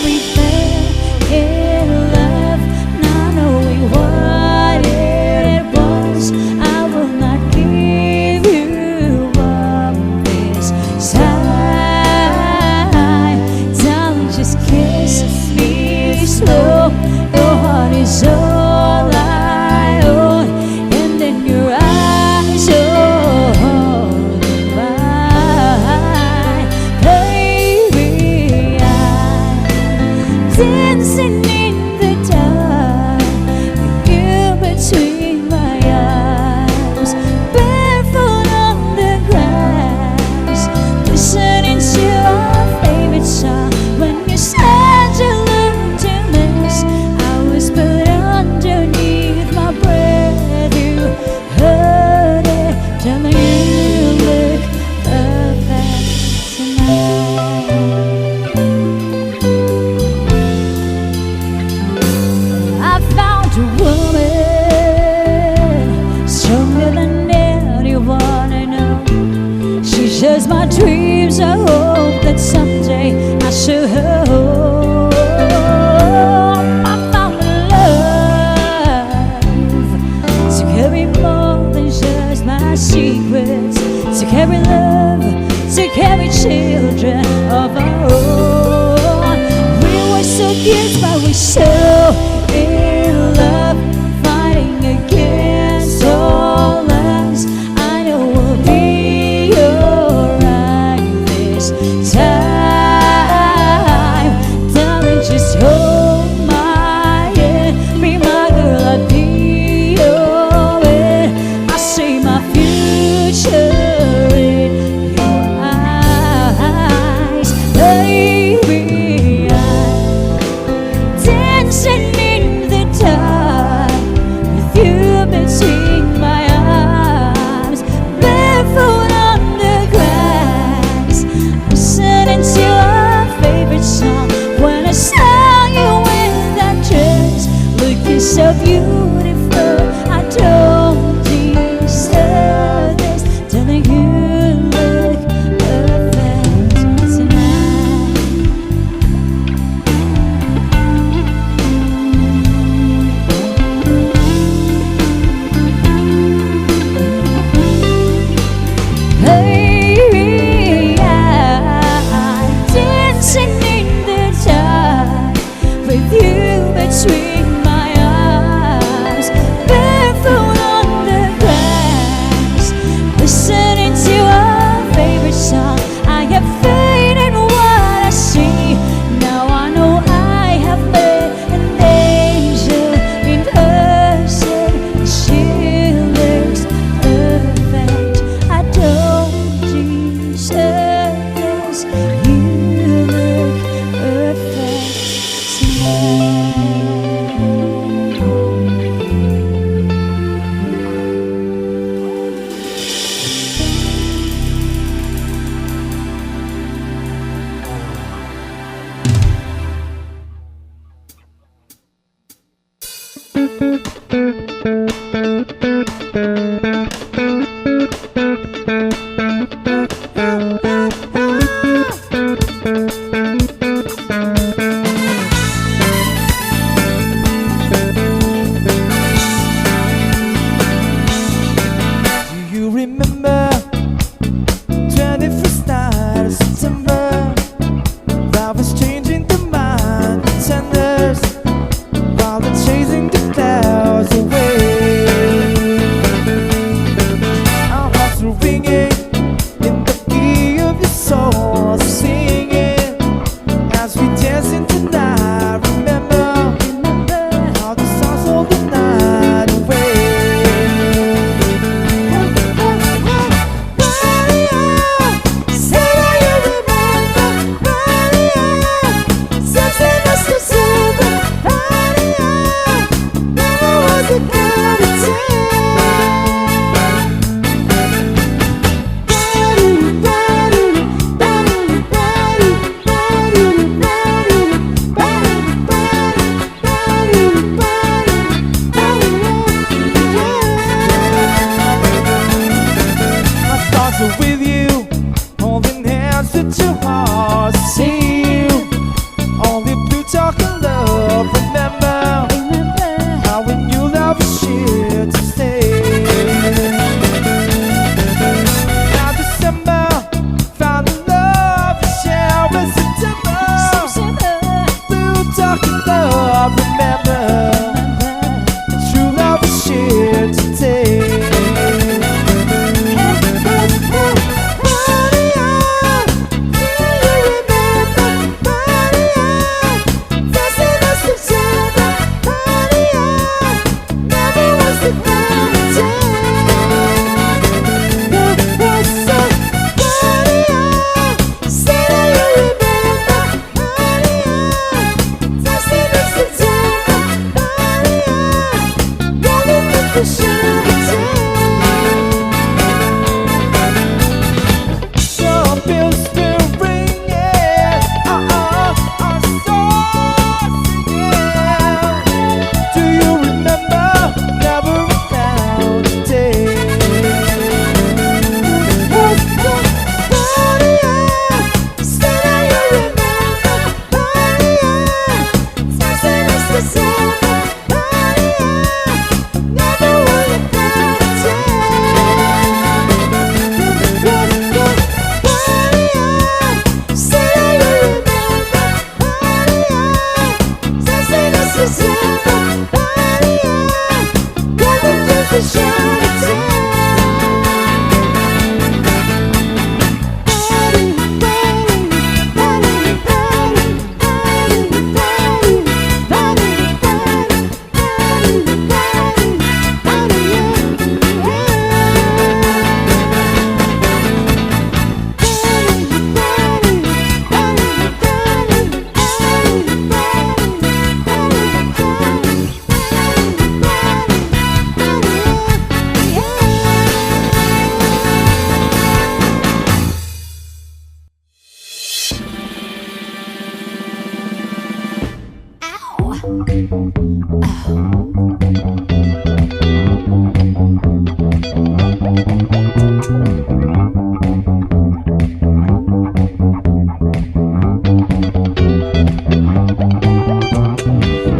we fell in love, not knowing what it was. I will not give you up this time. Darling, just kiss me slow. Your heart is all I own, and then your eyes hold mine. Baby, I'm dancing in the dark with you between my arms, barefoot on the grass, listening to our favorite song. When you said you looked a mess, I whispered underneath my breath. You heard it, telling you look perfect tonight. I found a woman stronger than anyone I know. She shares my dreams. I hope that someday I show her home. I found love to carry more than just my secrets, to carry love, to carry children of our own. We were so cute, but we're so in love, fighting against all odds. I know we'll be alright this time. Darling, just hold my hand, be my girl, I'd be your man. I see my future in your eyes. Baby, I'm dancing in the dark with you between my arms, barefoot on the grass, listening to our favorite song. When I saw you in that dress, looking so beautiful, I don't deserve this. Telling you look perfect tonight. Baby, I'm dancing in the dark lucky love, remember true love is shared today.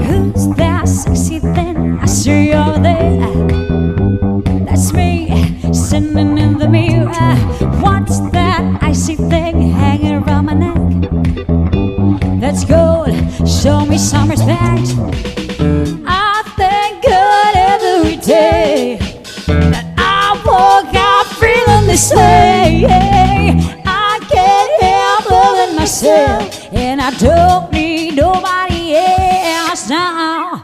Who's that sexy thing? I see you're there. That's me, standing in the mirror. What's that icy thing hanging around my neck? That's gold, show me some respect. I thank God every day that I woke up feeling this way. I can't help loving myself, and I don't need nobody else now.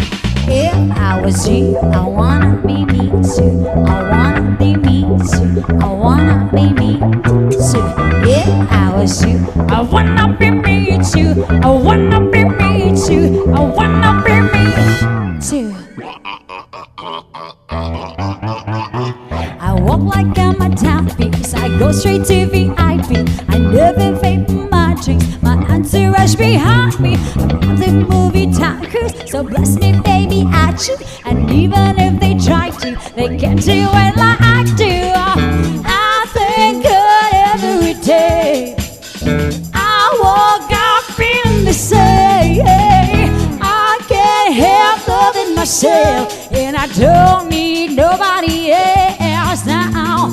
If I was you, I wanna be me too. I wanna be me too. I wanna be me too. If I was you, I wanna be me too. I wanna be me too. I wanna be me too. I walk like I'm a timepiece. I go straight to VIP. I never vape my drinks. My entourage behind me. I'm the movie Tom Cruise. So bless me, baby, I choose. And even if they try to, they can't do it like I do. I thank God every day. I woke up feeling the same. I can't help loving myself, and I don't need nobody else now.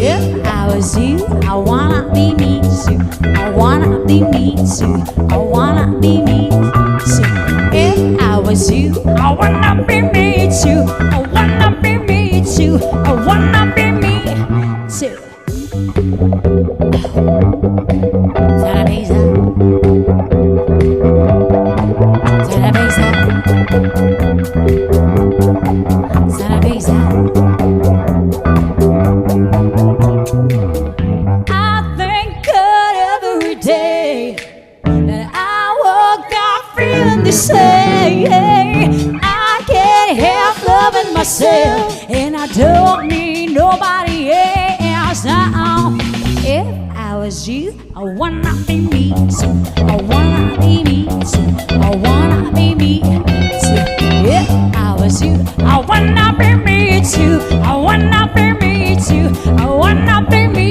If I was you, I wanna be me too. I wanna be me too. I wanna be me too. If I was you, I wanna be me too. I wanna be me too. I wanna be me too. I thank God every day that I woke up feeling the same. I can't help loving myself, and I don't need nobody else now. If I was you, I wanna be me too. I wanna be me too. I wanna be me too. If I was you, I wanna be me too. I wanna be me too. I wanna be me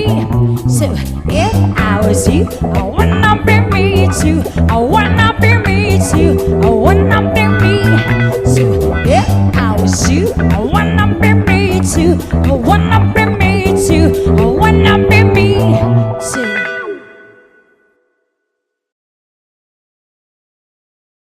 too. If I was you, I wanna be me too. I wanna be me too. I